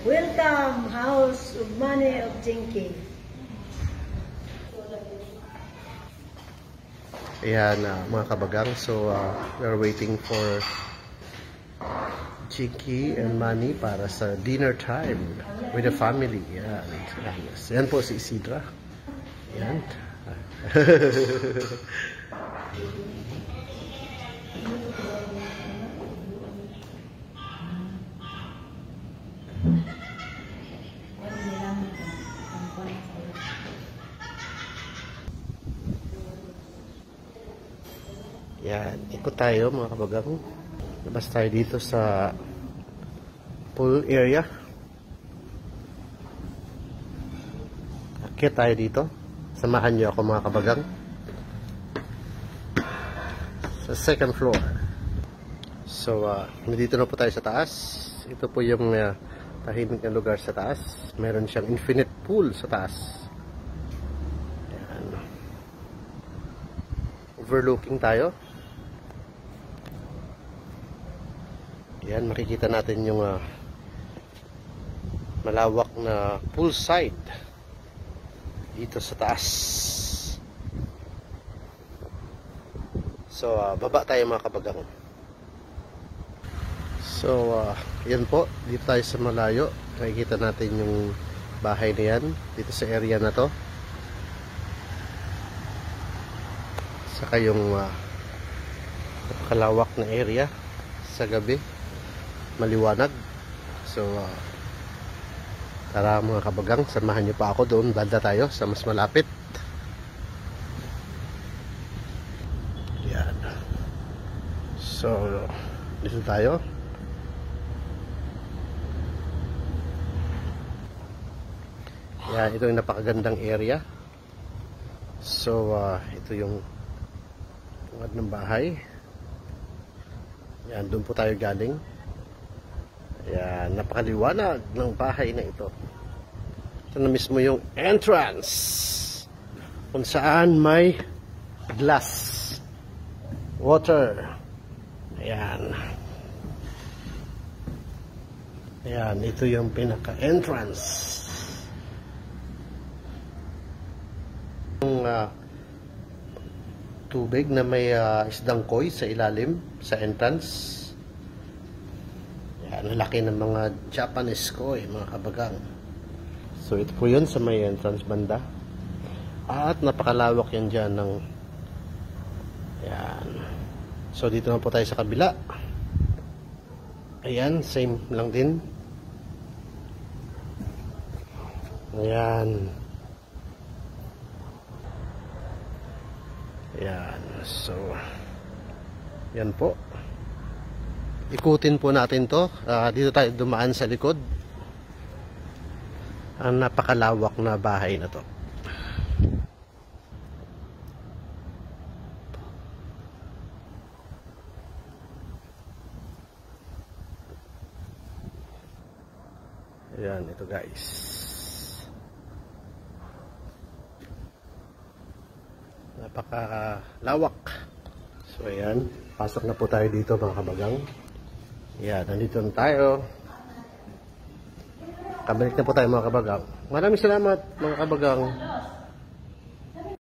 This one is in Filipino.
Welcome, House of Money of Jinky. Ayan, mga kabagang. So, we're waiting for Jinky and Manny para sa dinner time with the family. Ayan. Ayan po si Isidra. Ayan. Yan, ikot tayo mga kabagang. Labas tayo dito sa pool area. Akit tayo dito. Samahan niyo ako mga kabagang. Sa second floor. So, nandito na po tayo sa taas. Ito po yung tahimik na lugar sa taas. Meron siyang infinite pool sa taas. Yan. Overlooking tayo. Yan, makikita natin yung malawak na poolside dito sa taas. So, baba tayo mga kabagang. So, yan po. Dito tayo sa malayo. Makikita natin yung bahay na yan. Dito sa area na to. Saka yung napakalawak na area sa gabi. Maliwanag. So, tara mga kabagang, samahan niyo pa ako doon. Banda tayo sa mas malapit. Yan. So, dito tayo. Yan, ito yung napakagandang area. So, ito yung tungad ng bahay. Yan, doon po tayo galing. Ayan, napakaliwanag ng bahay na ito. Ito na mismo yung entrance kung saan may glass water. Ayan. Ayan, ito yung pinaka-entrance. Yung tubig na may isdang koi sa ilalim, sa entrance. Ang laki ng mga Japanese koi, mga kabagang. So, ito po yun sa may entrance banda. At napakalawak yan dyan ng... Ayan. So, dito na po tayo sa kabila. Ayan, same lang din. Ayan. Ayan. So, yan po. Ikutin po natin to. Dito tayo dumaan sa likod. Ang napakalawak na bahay na to. Ayan, ito guys. Napakalawak. So ayan, pasok na po tayo dito mga kabagang. Yan, nandito na tayo. Kabalik na po tayo mga kabagang. Maraming salamat mga kabagang.